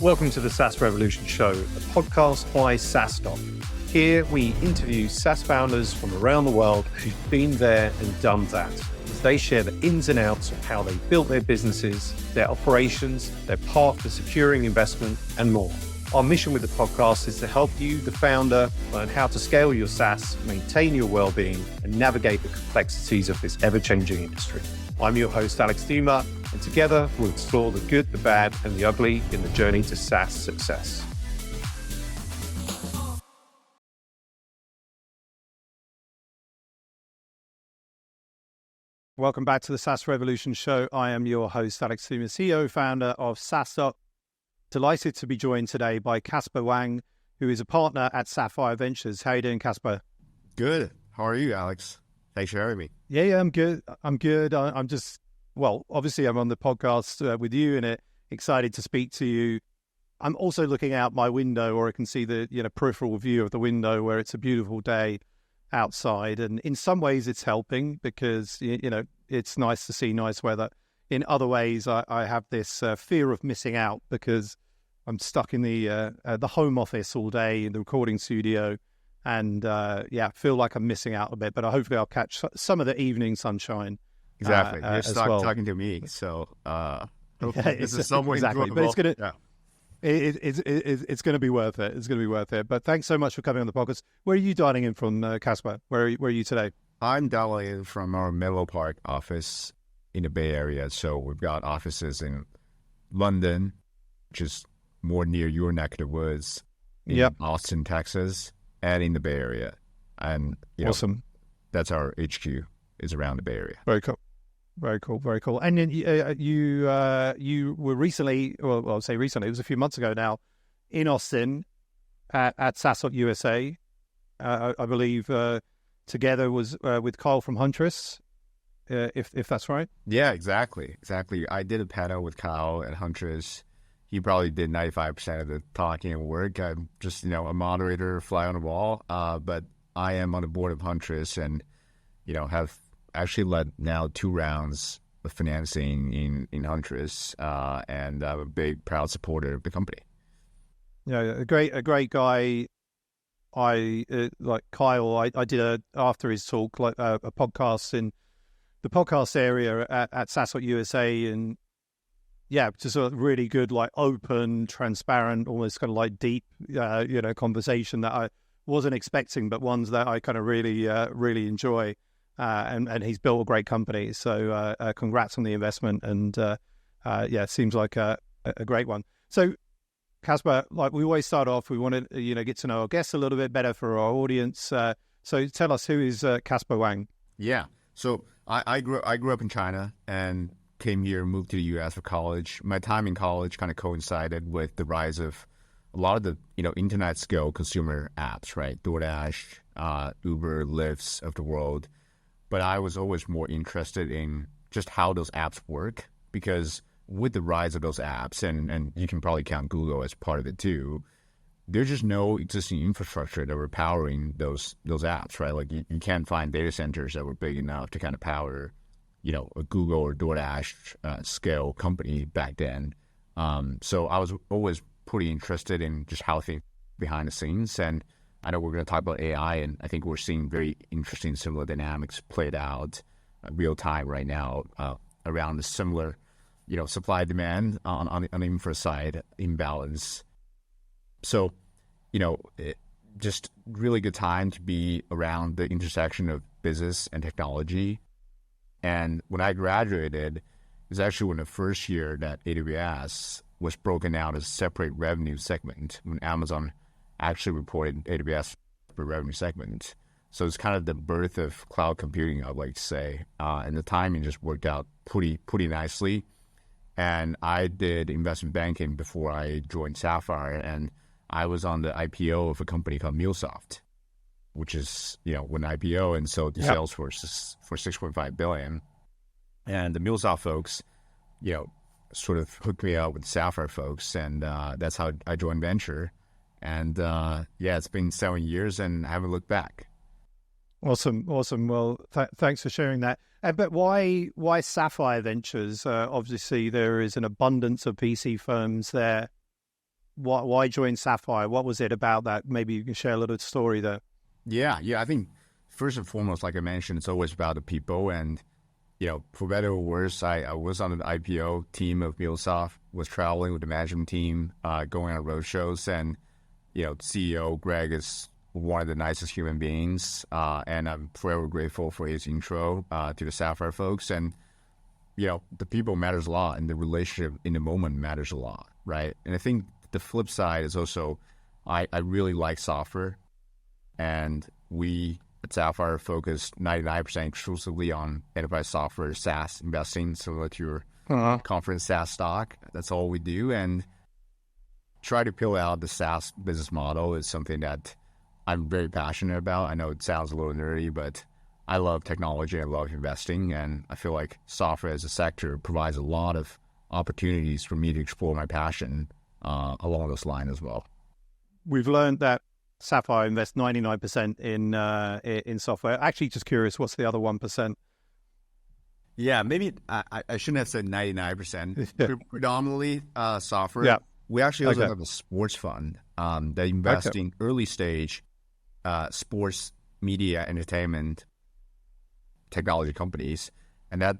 Welcome to the SaaS Revolution Show, a podcast by SaaStock. Here we interview SaaS founders from around the world who've been there and done that, as they share the ins and outs of how they built their businesses, their operations, their path to securing investment, and more. Our mission with the podcast is to help you, the founder, learn how to scale your SaaS, maintain your well-being, and navigate the complexities of this ever-changing industry. I'm your host, Alex Theuma, and together we'll explore the good, the bad, and the ugly in the journey to SaaS success. Welcome back to the SaaS Revolution Show. I am your host, Alex Theuma, CEO, founder of SaaStock. Delighted to be joined today by Casber Wang, who is a partner at Sapphire Ventures. How are you doing, Casber? Good. How are you, Alex? Thanks for having me. Yeah, I'm good. I'm just, obviously I'm on the podcast with you and excited to speak to you. I'm also looking out my window, or I can see the peripheral view of the window where it's a beautiful day outside. And in some ways it's helping because, it's nice to see nice weather. In other ways, I have this fear of missing out because I'm stuck in the home office all day in the recording studio. And feel like I'm missing out a bit, but hopefully I'll catch some of the evening sunshine. Exactly. You're stuck well. talking to me, so this is somewhat exactly. But it's gonna be worth it. It's gonna be worth it. But thanks so much for coming on the podcast. Where are you dialing in from, Casper? Where are you today? I'm dialing in from our Menlo Park office in the Bay Area. So we've got offices in London, which is more near your neck of the woods, in Austin, Texas, and in the Bay Area. And awesome. That's our HQ, is around the Bay Area. Very cool. And then you were recently, I'll say recently, it was a few months ago now, in Austin at SaaStock USA. I believe together was with Kyle from Huntress, if that's right. Yeah, exactly. I did a panel with Kyle at Huntress. He probably did 95% of the talking and work. I'm just, a moderator, fly on the wall. But I am on the board of Huntress and, have actually led now 2 rounds of financing in Huntress. And I'm a big, proud supporter of the company. Yeah, a great guy. I like Kyle. I did after his talk, like a podcast in the podcast area at SaaStock USA, and just a really good, like open, transparent, almost kind of like deep, conversation that I wasn't expecting, but ones that I kind of really enjoy. And he's built a great company. So congrats on the investment. And seems like a great one. So Casber, like we always start off, we want to, get to know our guests a little bit better for our audience. So tell us, who is Casber Wang? Yeah. So I grew up in China and came here, moved to the U.S. for college. My time in college kind of coincided with the rise of a lot of the, internet scale consumer apps, right? DoorDash, Uber, Lyfts of the world. But I was always more interested in just how those apps work, because with the rise of those apps, and you can probably count Google as part of it too, there's just no existing infrastructure that were powering those apps, right? Like you can't find data centers that were big enough to kind of power a Google or DoorDash scale company back then. So I was always pretty interested in just how things behind the scenes. And I know we're going to talk about AI, and I think we're seeing very interesting similar dynamics played out real time right now around the similar, supply demand on the infra side imbalance. So, just really good time to be around the intersection of business and technology. And when I graduated, it was actually when the first year that AWS was broken out as a separate revenue segment, when Amazon actually reported AWS for revenue segment. So it's kind of the birth of cloud computing, I'd like to say. And the timing just worked out pretty nicely. And I did investment banking before I joined Sapphire, and I was on the IPO of a company called MuleSoft, which is, when IPO and sold to Salesforce for $6.5 billion. And the MuleSoft folks, sort of hooked me up with Sapphire folks, and that's how I joined venture. And it's been 7 years, and I haven't looked back. Awesome. Well, thanks for sharing that. But why Sapphire Ventures? Obviously, there is an abundance of VC firms there. why join Sapphire? What was it about that? Maybe you can share a little story there. Yeah. I think first and foremost, like I mentioned, it's always about the people. And, for better or worse, I was on an IPO team of MuleSoft, was traveling with the management team, going on road shows. And, CEO Greg is one of the nicest human beings. And I'm forever grateful for his intro to the Sapphire folks. And, the people matters a lot, and the relationship in the moment matters a lot, right? And I think the flip side is also, I really like software, and we at Sapphire focus 99% exclusively on enterprise software, SaaS investing, similar to your conference SaaStock. That's all we do, and try to peel out the SaaS business model is something that I'm very passionate about. I know it sounds a little nerdy, but I love technology, I love investing, and I feel like software as a sector provides a lot of opportunities for me to explore my passion along those lines as well. We've learned that Sapphire invests 99% in software. Actually, just curious, what's the other 1%? Yeah, maybe I shouldn't have said 99%. Predominantly software. Yeah. We actually also have a sports fund that invests in early stage sports, media, entertainment, technology companies, and that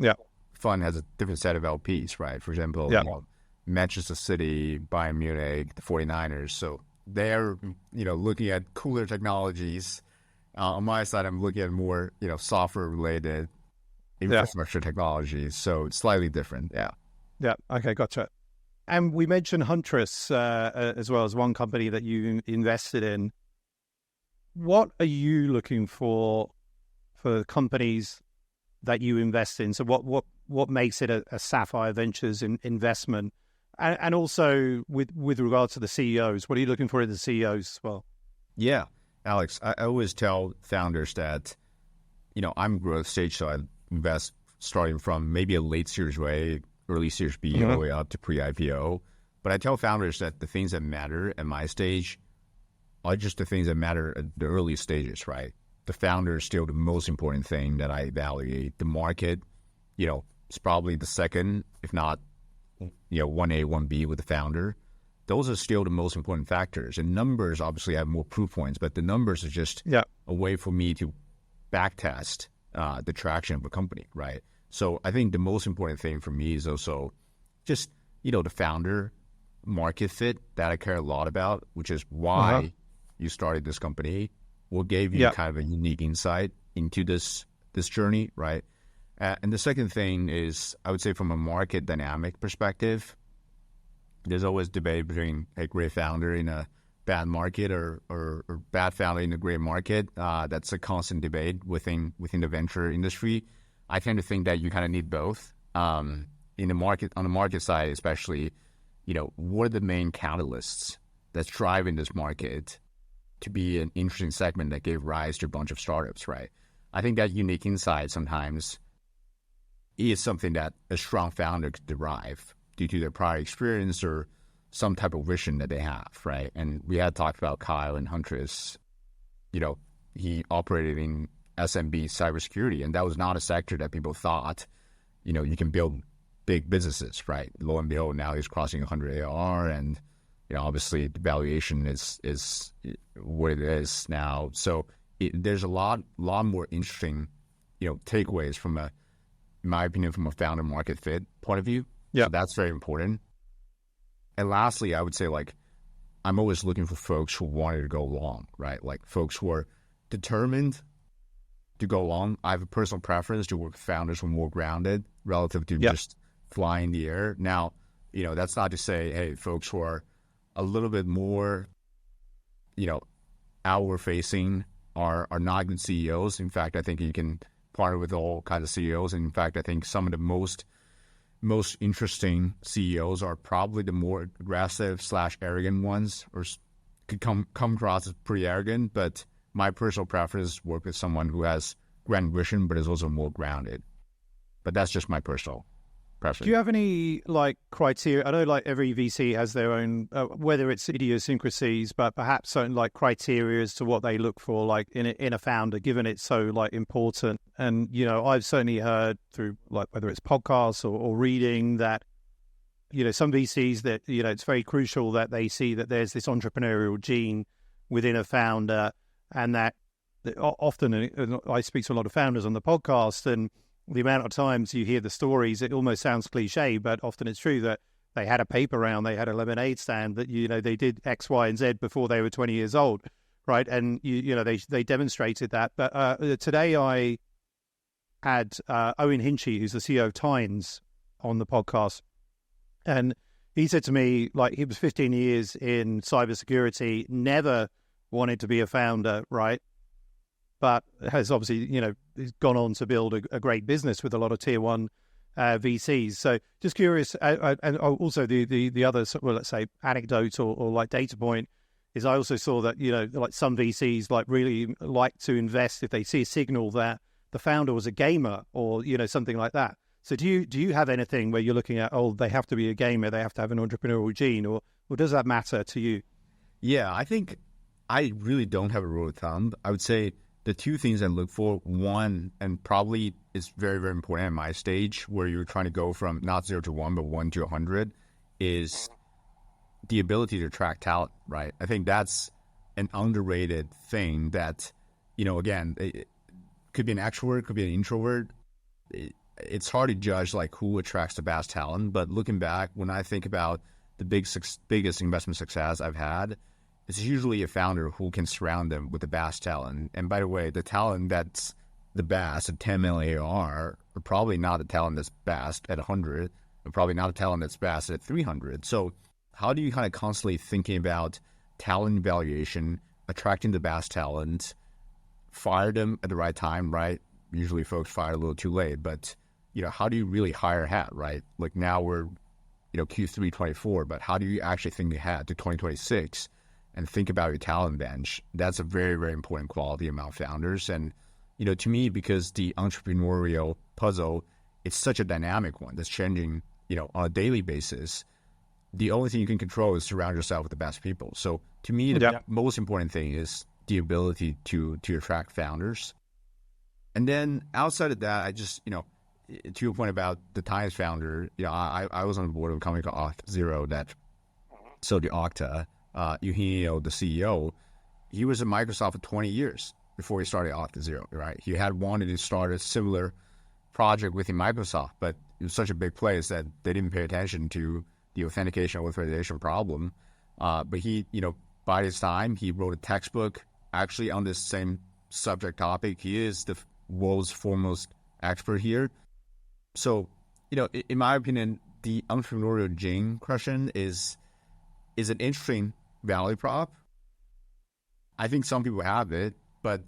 fund has a different set of LPs, right? For example, Manchester City, Bayern Munich, the 49ers. So they're, looking at cooler technologies. On my side, I'm looking at more, software related infrastructure technologies. So it's slightly different. Yeah. Yeah. Okay. Gotcha. And we mentioned Huntress as well as one company that you invested in. What are you looking for companies that you invest in? So what makes it a Sapphire Ventures investment? And also with regard to the CEOs, what are you looking for in the CEOs as well? Yeah, Alex, I always tell founders that, I'm growth stage, so I invest starting from maybe a late Series A, early Series B, all the way up to pre-IPO. But I tell founders that the things that matter at my stage are just the things that matter at the early stages, right? The founder is still the most important thing that I evaluate. The market, it's probably the second, if not, 1A, 1B with the founder. Those are still the most important factors. And numbers obviously have more proof points, but the numbers are just a way for me to backtest the traction of a company, right? So I think the most important thing for me is also just, the founder market fit that I care a lot about, which is why you started this company. What gave you kind of a unique insight into this journey, right? And the second thing is, I would say from a market dynamic perspective, there's always debate between a great founder in a bad market or bad founder in a great market. That's a constant debate within the venture industry. I tend to think that you kind of need both. In the market, on the market side especially, what are the main catalysts that's driving this market to be an interesting segment that gave rise to a bunch of startups, right? I think that unique insight sometimes is something that a strong founder could derive due to their prior experience or some type of vision that they have, right? And we had talked about Kyle and Huntress. He operated in SMB cybersecurity, and that was not a sector that people thought, you can build big businesses, right? Lo and behold, now he's crossing 100 ARR, and obviously the valuation is what it is now. So there's a lot more interesting, takeaways from in my opinion, from a founder market fit point of view. Yeah, so that's very important. And lastly, I would say I'm always looking for folks who wanted to go long, right? Like folks who are determined to go long. I have a personal preference to work with founders who are more grounded relative to just fly in the air. Now, that's not to say, hey, folks who are a little bit more, outward facing are not good CEOs. In fact, I think you can partner with all kinds of CEOs. And in fact, I think some of the most interesting CEOs are probably the more aggressive / arrogant ones, or could come across as pretty arrogant. But my personal preference is work with someone who has grand vision, but is also more grounded. But that's just my personal preference. Do you have any criteria? I know every VC has their own, whether it's idiosyncrasies, but perhaps certain criteria as to what they look for, in a founder, given it's so important. And I've certainly heard through whether it's podcasts or reading that some VCs that, it's very crucial that they see that there's this entrepreneurial gene within a founder, and that often I speak to a lot of founders on the podcast, and the amount of times you hear the stories, it almost sounds cliche, but often it's true that they had a paper round, they had a lemonade stand, that, they did X, Y, and Z before they were 20 years old, right? And, they demonstrated that. But today I had Owen Hinchy, who's the CEO of Tynes, on the podcast. And he said to me, like, he was 15 years in cybersecurity, never wanted to be a founder, right? But has obviously, gone on to build a great business with a lot of tier one VCs. So just curious, and also the other, well, let's say anecdote or like data point is, I also saw that, like some VCs like really like to invest if they see a signal that the founder was a gamer or, something like that. So do you have anything where you're looking at, they have to be a gamer, they have to have an entrepreneurial gene, or does that matter to you? Yeah, I think I really don't have a rule of thumb. I would say the two things I look for, one, and probably is very, very important at my stage, where you're trying to go from not 0 to 1, but 1 to 100, is the ability to attract talent, right? I think that's an underrated thing that, again, it could be an extrovert, could be an introvert. It's hard to judge like who attracts the best talent. But looking back, when I think about the biggest investment success I've had, it's usually a founder who can surround them with the best talent. And by the way, the talent that's the best at 10 million ARR are probably not the talent that's best at 100, and probably not the talent that's best at 300. So how do you kind of constantly thinking about talent evaluation, attracting the best talent, fire them at the right time, right? Usually folks fire a little too late, but how do you really hire ahead, right? Like now we're, Q3 24, but how do you actually think ahead to 2026? And think about your talent bench? That's a very, very important quality among founders. And, to me, because the entrepreneurial puzzle, it's such a dynamic one that's changing, on a daily basis. The only thing you can control is surround yourself with the best people. So to me, the most important thing is the ability to attract founders. And then outside of that, I just, to your point about the Tynes founder, I was on the board of a company called Auth0 that sold to Okta. Eugenio, the CEO, he was at Microsoft for 20 years before he started Auth0, right? He had wanted to start a similar project within Microsoft, but it was such a big place that they didn't pay attention to the authentication authorization problem. But he, by his time, he wrote a textbook actually on this same subject topic. He is the world's foremost expert here. So, in my opinion, the entrepreneurial gene question is an interesting value prop. I think some people have it, but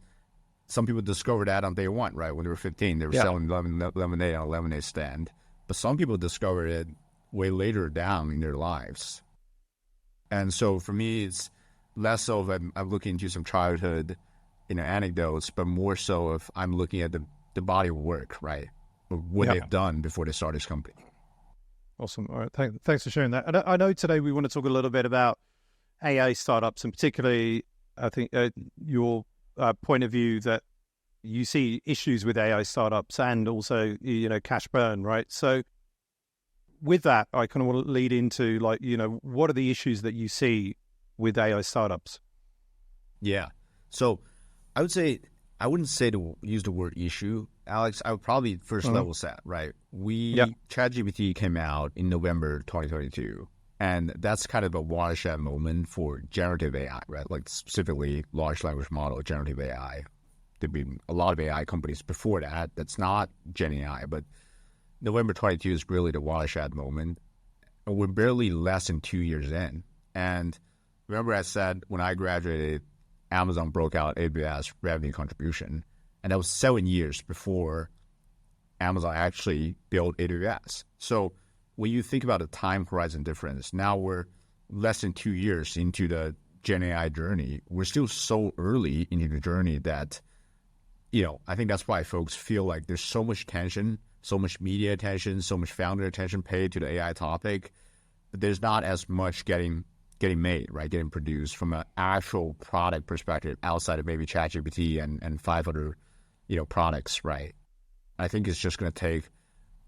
some people discovered that on day one, right? When they were 15, they were selling lemonade on a lemonade stand. But some people discovered it way later down in their lives. And so for me, it's less so of I'm looking into some childhood, anecdotes, but more so of I'm looking at the body of work, right? Or what they've done before they start this company. Awesome. All right. Thanks for sharing that. And I know today we want to talk a little bit about AI startups, and particularly, I think, your point of view that you see issues with AI startups and also, cash burn, right? So with that, I kind of want to lead into what are the issues that you see with AI startups? Yeah. So I would say, I wouldn't say to use the word issue, Alex. I would probably first level set, right? ChatGPT came out in November 2022, and that's kind of a watershed moment for generative AI, right? Like specifically large language model, generative AI. There've been a lot of AI companies before that. That's not Gen AI, but November 22 is really the watershed moment. And we're barely less than 2 years in. And remember I said when I graduated, Amazon broke out AWS revenue contribution. And that was 7 years before Amazon actually built AWS. So when you think about the time horizon difference, now we're less than 2 years into the Gen AI journey. We're still so early into the journey that, I think that's why folks feel like there's so much attention, so much media attention, so much founder attention paid to the AI topic, but there's not as much getting made, right? Getting produced from an actual product perspective outside of maybe ChatGPT and 5 other, products, right? I think it's just going to take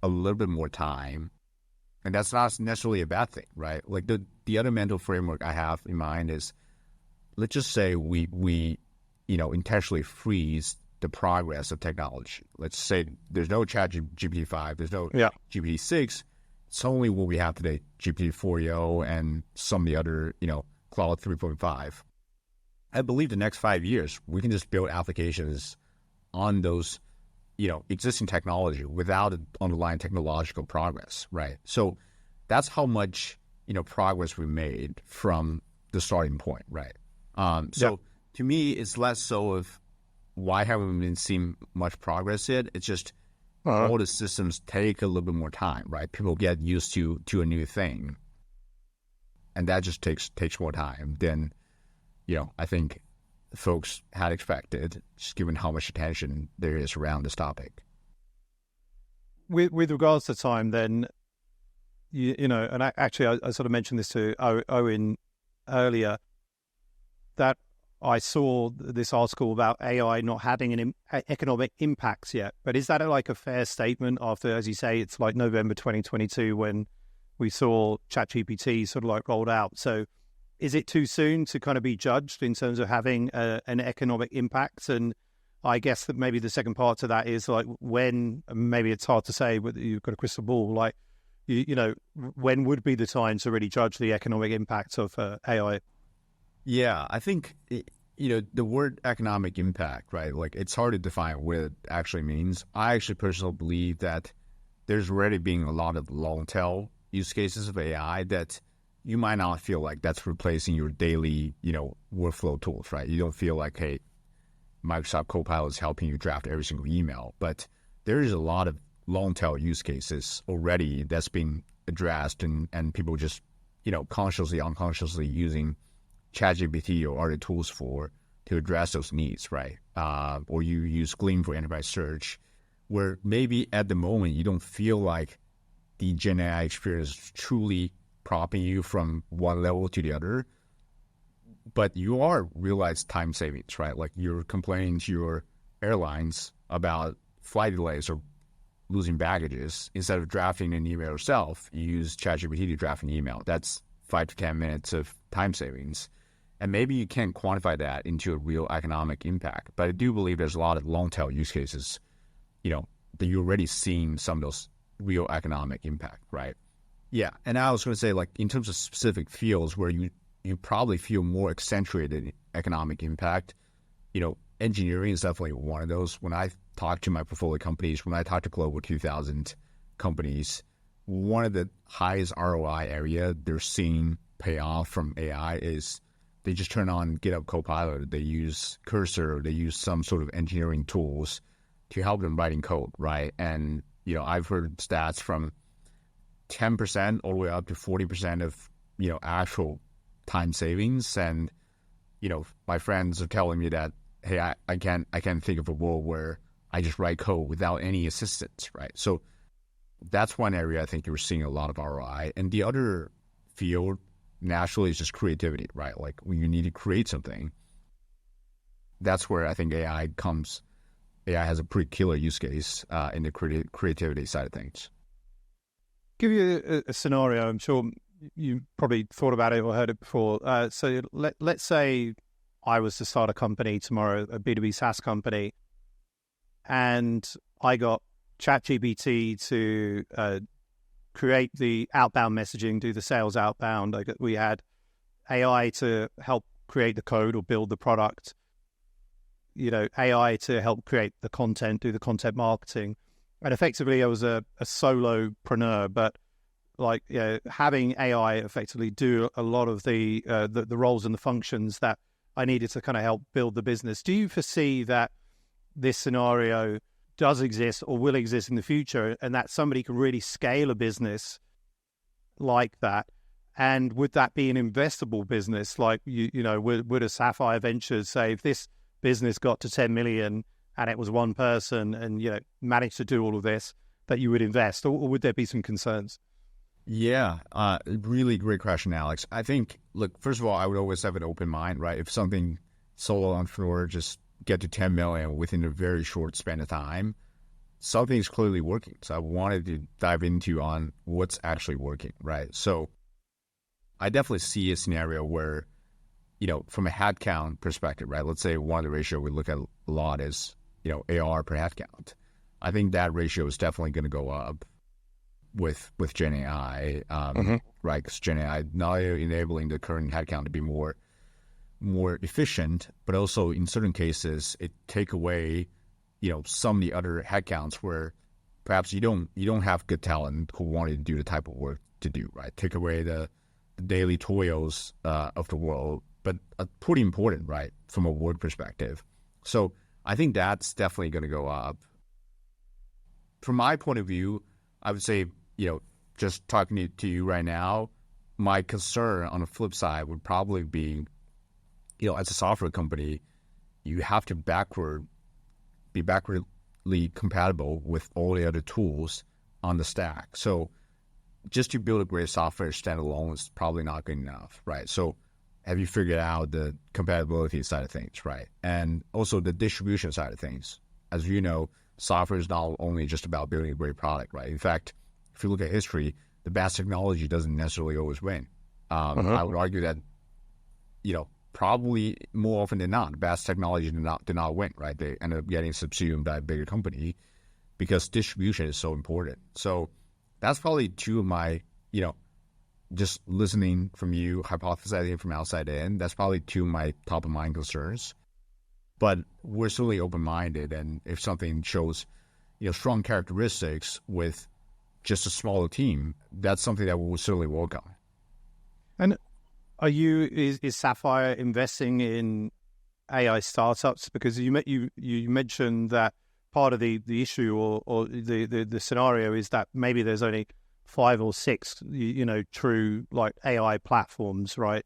a little bit more time And that's not necessarily a bad thing, right? Like the other mental framework I have in mind is, let's just say we intentionally freeze the progress of technology. Let's say there's no ChatGPT 5, there's no GPT 6. It's only what we have today, GPT 4.0 and some of the other, Cloud 3.5. I believe the next 5 years, we can just build applications on those, existing technology without an underlying technological progress, right? So that's how much, progress we made from the starting point, right? To me, it's less so of why haven't we been seeing much progress yet. It's just all the systems take a little bit more time, right? People get used to a new thing, and that just takes more time than I think folks had expected, just given how much attention there is around this topic. With regards to time, then, and I sort of mentioned this to Owen earlier, that I saw this article about AI not having an economic impacts yet. But is that like a fair statement after, as you say, it's like November 2022 when we saw ChatGPT sort of like rolled out? So is it too soon to kind of be judged in terms of having an economic impact? And I guess that maybe the second part to that is like when, maybe it's hard to say, but you've got a crystal ball, like, when would be the time to really judge the economic impact of AI? Yeah, I think, the word economic impact, right? Like, it's hard to define what it actually means. I actually personally believe that there's already been a lot of long tail use cases of AI that you might not feel like that's replacing your daily, workflow tools, right? You don't feel like, hey, Microsoft Copilot is helping you draft every single email. But there is a lot of long tail use cases already that's being addressed and people just, consciously, unconsciously using ChatGPT or other tools to address those needs, right? Or you use Gleam for enterprise search, where maybe at the moment you don't feel like the Gen AI experience is truly propping you from one level to the other, but you are realized time savings, right? Like you're complaining to your airlines about flight delays or losing baggages. Instead of drafting an email yourself, you use ChatGPT to draft an email. That's 5 to 10 minutes of time savings. And maybe you can't quantify that into a real economic impact. But I do believe there's a lot of long tail use cases, that you're already seeing some of those real economic impact, right? Yeah. And I was going to say, like, in terms of specific fields where you probably feel more accentuated economic impact, engineering is definitely one of those. When I talk to my portfolio companies, when I talk to Global 2000 companies, one of the highest ROI area they're seeing pay off from AI is they just turn on GitHub Copilot, they use Cursor, they use some sort of engineering tools to help them writing code, right? And, I've heard stats from 10% all the way up to 40% of, actual time savings. And, my friends are telling me that, hey, I can't think of a world where I just write code without any assistance, right? So that's one area I think you're seeing a lot of ROI. And the other field naturally is just creativity, right? Like when you need to create something, that's where I think AI has a pretty killer use case in the creativity side of things. Give you a scenario. I'm sure you probably thought about it or heard it before. So let's say I was to start a company tomorrow, a B2B SaaS company, and I got ChatGPT to create the outbound messaging, do the sales outbound. We had AI to help create the code or build the product. AI to help create the content, do the content marketing. And effectively, I was a solopreneur, but having AI effectively do a lot of the roles and the functions that I needed to kind of help build the business. Do you foresee that this scenario does exist or will exist in the future, and that somebody can really scale a business like that? And would that be an investable business? Like, would a Sapphire Ventures say, if this business got to 10 million and it was one person and, managed to do all of this, that you would invest, or would there be some concerns? Yeah, really great question, Alex. I think, look, first of all, I would always have an open mind, right? If something solo entrepreneur just get to 10 million within a very short span of time, something's clearly working. So I wanted to dive into on what's actually working, right? So I definitely see a scenario where, from a headcount perspective, right? Let's say one of the ratio we look at a lot is, AR per headcount. I think that ratio is definitely going to go up with Gen AI, right? Because Gen AI not only enabling the current headcount to be more efficient, but also in certain cases it take away, some of the other headcounts where perhaps you don't have good talent who wanted to do the type of work to do, right? Take away the daily toils of the world, but pretty important, right, from a work perspective. So I think that's definitely going to go up. From my point of view, I would say, just talking to you right now, my concern on the flip side would probably be, as a software company, you have to be backwardly compatible with all the other tools on the stack. So just to build a great software standalone is probably not good enough, right? So have you figured out the compatibility side of things, right? And also the distribution side of things. As you know, software is not only just about building a great product, right? In fact, if you look at history, the best technology doesn't necessarily always win. I would argue that, probably more often than not, the best technology did not win, right? They end up getting subsumed by a bigger company because distribution is so important. So that's probably two of my, just listening from you, hypothesizing from outside in, that's probably two of my top of mind concerns. But we're certainly open-minded, and if something shows, strong characteristics with just a smaller team, that's something that we'll certainly work on. And is Sapphire investing in AI startups? Because you mentioned that part of the issue or the scenario is that maybe there's only 5 or 6 true like AI platforms, right?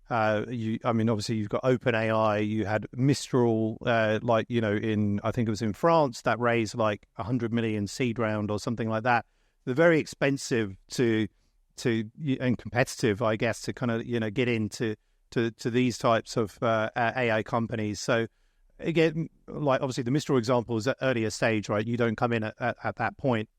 Obviously you've got OpenAI, you had Mistral, in I think it was in France that raised like 100 million seed round or something like that. They're very expensive to and competitive, I guess, to kind of get into to these types of AI companies. So again, like obviously the Mistral example is at earlier stage, right? You don't come in at that point.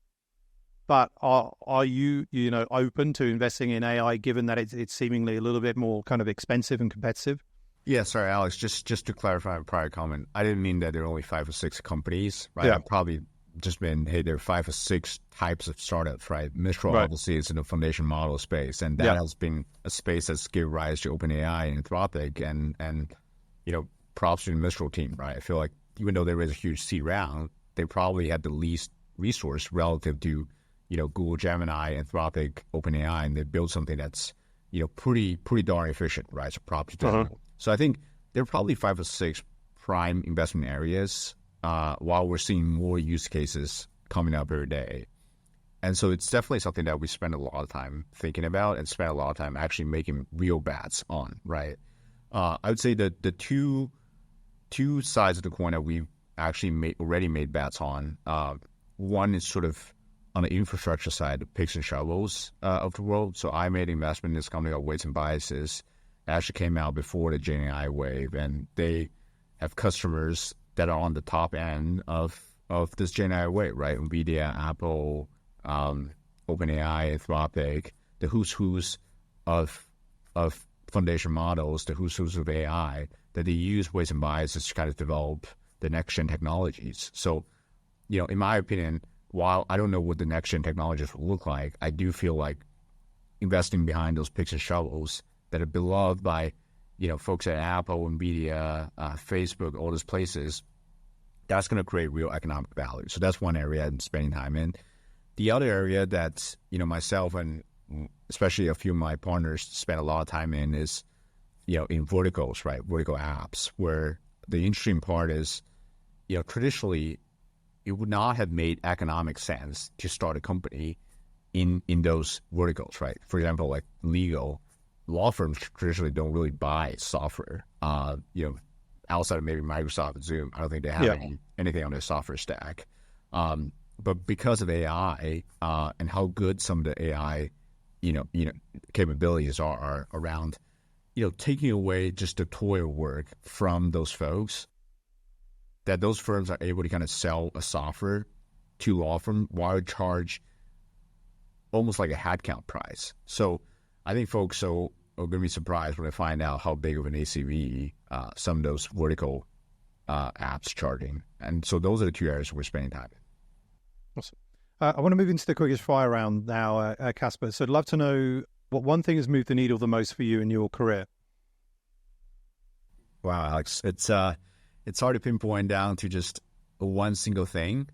But are you open to investing in AI given that it's seemingly a little bit more kind of expensive and competitive? Yeah, sorry, Alex. Just to clarify a prior comment, I didn't mean that there are only 5 or 6 companies, right? Yeah. I probably just meant, hey, there are 5 or 6 types of startups, right? Mistral obviously is in the foundation model space, and that has been a space that's given rise to OpenAI and Anthropic, and props to the Mistral team, right? I feel like even though there is a huge seed round, they probably had the least resource relative to Google, Gemini, Anthropic, OpenAI, and they built something that's, pretty darn efficient, right? So props to them. So I think there are probably 5 or 6 prime investment areas, while we're seeing more use cases coming up every day. And so it's definitely something that we spend a lot of time thinking about and spend a lot of time actually making real bets on, right? I would say that the two sides of the coin that we've actually already made bets on, one is sort of on the infrastructure side, the picks and shovels of the world. So I made an investment in this company called Weights and Biases. It actually came out before the Gen AI wave, and they have customers that are on the top end of this Gen AI wave, right? NVIDIA, Apple, OpenAI, Anthropic, the who's of foundation models, the who's of AI, that they use Weights and Biases to kind of develop the next-gen technologies. So, in my opinion, while I don't know what the next-gen technologies will look like, I do feel like investing behind those picks and shovels that are beloved by, folks at Apple, NVIDIA, Facebook, all those places, that's going to create real economic value. So that's one area I'm spending time in. The other area that, myself and especially a few of my partners spend a lot of time in is, in verticals, right? Vertical apps, where the interesting part is, traditionally, it would not have made economic sense to start a company in those verticals, right? For example, like legal, law firms traditionally don't really buy software, outside of maybe Microsoft and Zoom. I don't think they have anything on their software stack. But because of AI and how good some of the AI, capabilities are around, taking away just the toil work from those folks, that those firms are able to kind of sell a software to law firm while charge almost like a headcount price. So I think folks are going to be surprised when they find out how big of an ACV some of those vertical apps charging. And so those are the two areas we're spending time in. Awesome. I want to move into the quickest fire round now, Casper. So I'd love to know what one thing has moved the needle the most for you in your career. Wow, Alex, it's hard to pinpoint down to just one single thing.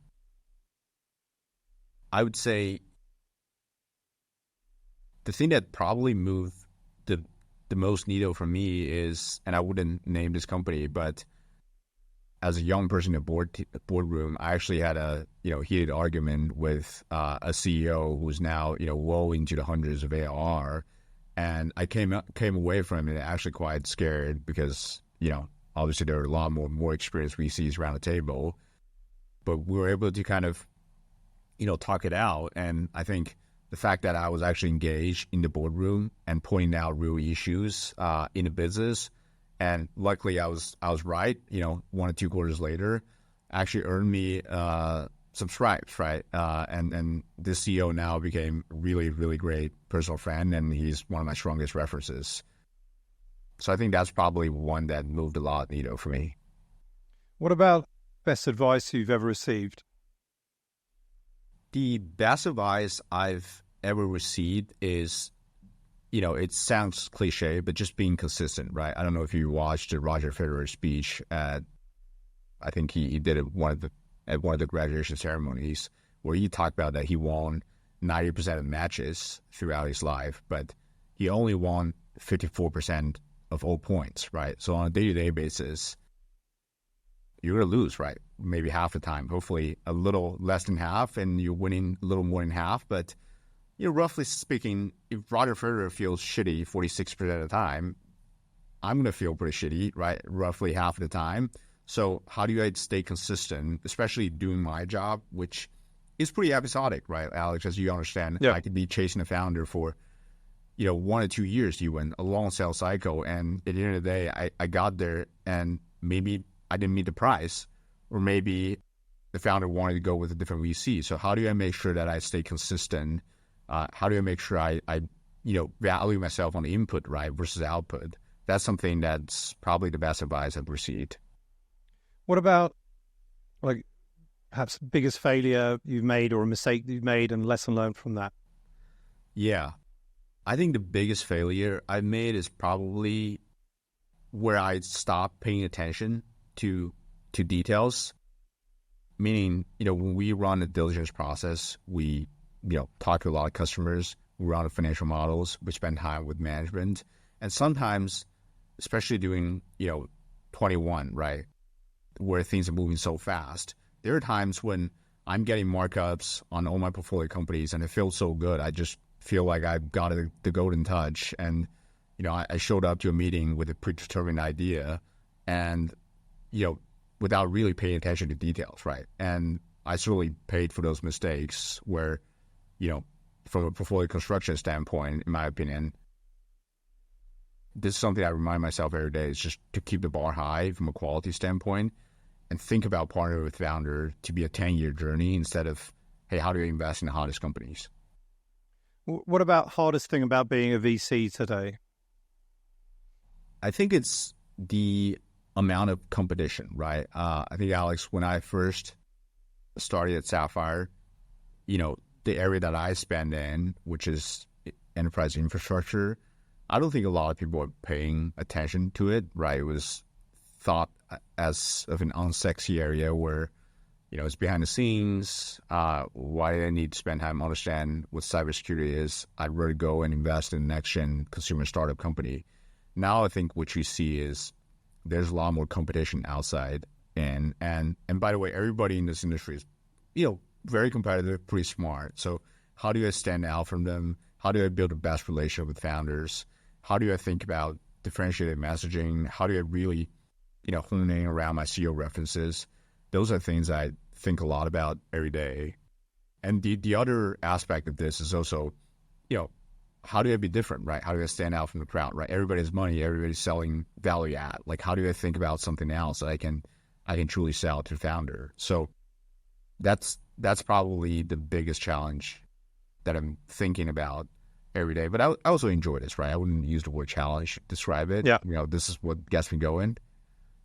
I would say the thing that probably moved the most needle for me is, and I wouldn't name this company, but as a young person in the boardroom, I actually had a heated argument with a CEO who's now well into the hundreds of ARR, and I came away from it actually quite scared because obviously there are a lot more experienced VCs around the table, but we were able to kind of talk it out, and I think the fact that I was actually engaged in the boardroom and pointing out real issues in the business, and luckily I was right. 1 or 2 quarters later, actually earned me some stripes, right? And this CEO now became really, really great personal friend, and he's one of my strongest references. So I think that's probably one that moved a lot needle for me. What about best advice you've ever received? The best advice I've ever received is, it sounds cliche, but just being consistent, right? I don't know if you watched the Roger Federer speech I think he did it at one of the graduation ceremonies, where he talked about that he won 90% of matches throughout his life, but he only won 54% of all points, right? So on a day-to-day basis, you're going to lose, right? Maybe half the time, hopefully a little less than half, and you're winning a little more than half. But roughly speaking, if Roger Federer feels shitty 46% of the time, I'm going to feel pretty shitty, right? Roughly half of the time. So how do I stay consistent, especially doing my job, which is pretty episodic, right, Alex? As you understand, yeah. I could be chasing a founder for 1 or 2 years, even a long sales cycle. And at the end of the day, I got there and maybe I didn't meet the price, or maybe the founder wanted to go with a different VC. So how do I make sure that I stay consistent? How do I make sure I value myself on the input, right, versus output? That's something that's probably the best advice I've received. What about perhaps biggest failure you've made or a mistake you've made and lesson learned from that? Yeah. I think the biggest failure I've made is probably where I stopped paying attention to details. Meaning, when we run a diligence process, we, talk to a lot of customers, we run the financial models, we spend time with management. And sometimes, especially doing, 21, right, where things are moving so fast, there are times when I'm getting markups on all my portfolio companies and it feels so good. I just feel like I've got the golden touch. And, I showed up to a meeting with a predetermined idea and, without really paying attention to details, right? And I certainly paid for those mistakes where, from a portfolio construction standpoint, in my opinion, this is something I remind myself every day, is just to keep the bar high from a quality standpoint and think about partnering with founder to be a 10-year journey instead of, hey, how do you invest in the hottest companies? What about hardest thing about being a VC today? I think it's the amount of competition, right? I think, Alex, when I first started at Sapphire, the area that I spend in, which is enterprise infrastructure, I don't think a lot of people are paying attention to it, right? It was thought as of an unsexy area where, it's behind the scenes. Why do I need to spend time to understand what cybersecurity is? I'd rather go and invest in the next-gen consumer startup company. Now I think what you see is there's a lot more competition outside. And by the way, everybody in this industry is, very competitive, pretty smart. So how do I stand out from them? How do I build the best relationship with founders? How do I think about differentiated messaging? How do I really, hone in around my CEO references? Those are things I think a lot about every day. And the other aspect of this is also, how do I be different, right? How do I stand out from the crowd, right? Everybody has money. Everybody's selling value add. Like, how do I think about something else that I can I can truly sell to the founder. So that's probably the biggest challenge that I'm thinking about every day. But I also enjoy this, right? I wouldn't use the word challenge to describe it. Yeah. This is what gets me going.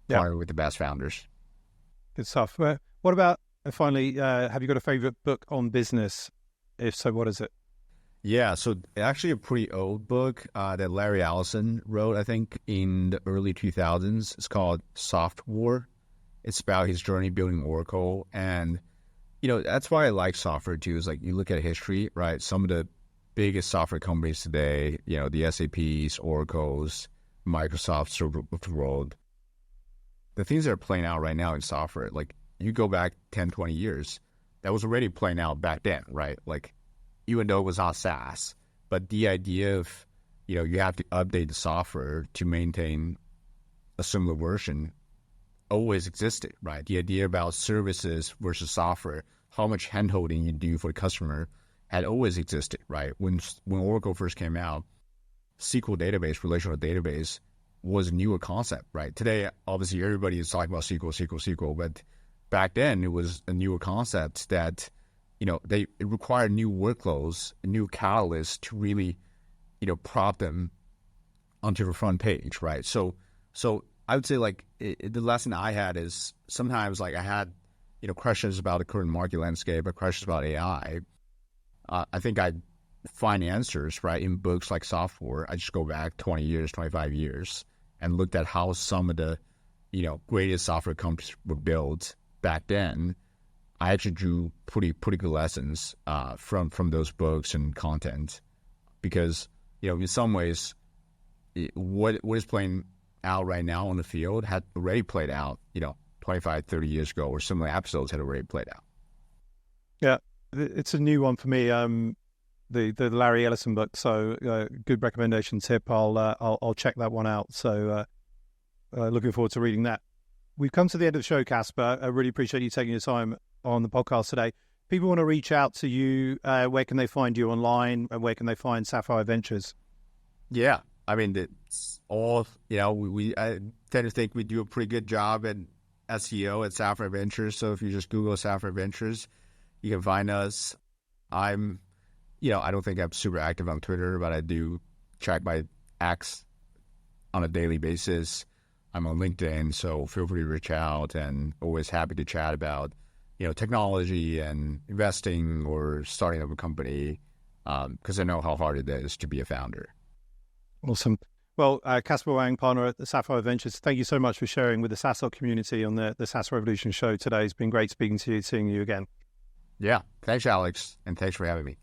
Partner with the best founders. Good stuff. What about, finally, have you got a favorite book on business? If so, what is it? Yeah, so actually a pretty old book that Larry Ellison wrote, I think, in the early 2000s. It's called Software. It's about his journey building Oracle. And, that's why I like software too, is like you look at history, right? Some of the biggest software companies today, the SAPs, Oracles, Microsofts of the world, the things that are playing out right now in software, like you go back 10, 20 years, that was already playing out back then, right? Like, even though it was not SaaS, but the idea of, you have to update the software to maintain a similar version always existed, right? The idea about services versus software, how much handholding you do for the customer had always existed, right? When Oracle first came out, SQL database, relational database, was a newer concept, right? Today, obviously, everybody is talking about SQL, but back then it was a newer concept that, it required new workloads, new catalysts to really, prop them onto the front page, right? So I would say the lesson I had is sometimes I had, questions about the current market landscape or questions about AI. I think I find answers, right, in books like Software. I just go back 20 years, 25 years and looked at how some of the, greatest software companies were built back then. I actually drew pretty good lessons from those books and content because, in some ways, what is playing out right now on the field had already played out, 25, 30 years ago, or similar episodes had already played out. Yeah, it's a new one for me, the Larry Ellison book. So good recommendation, Tip. I'll check that one out. So looking forward to reading that. We've come to the end of the show, Casper. I really appreciate you taking your time on the podcast today. People want to reach out to you. Where can they find you online, and where can they find Sapphire Ventures? Yeah, I mean, it's all, I tend to think we do a pretty good job at SEO at Sapphire Ventures. So if you just Google Sapphire Ventures, you can find us. I don't think I'm super active on Twitter, but I do check my X on a daily basis. I'm on LinkedIn, so feel free to reach out, and always happy to chat about, technology and investing or starting up a company, because I know how hard it is to be a founder. Awesome. Well, Casber Wang, partner at the Sapphire Ventures, thank you so much for sharing with the SaaStock community on the SaaS Revolution Show today. It's been great speaking to you, seeing you again. Yeah. Thanks, Alex, and thanks for having me.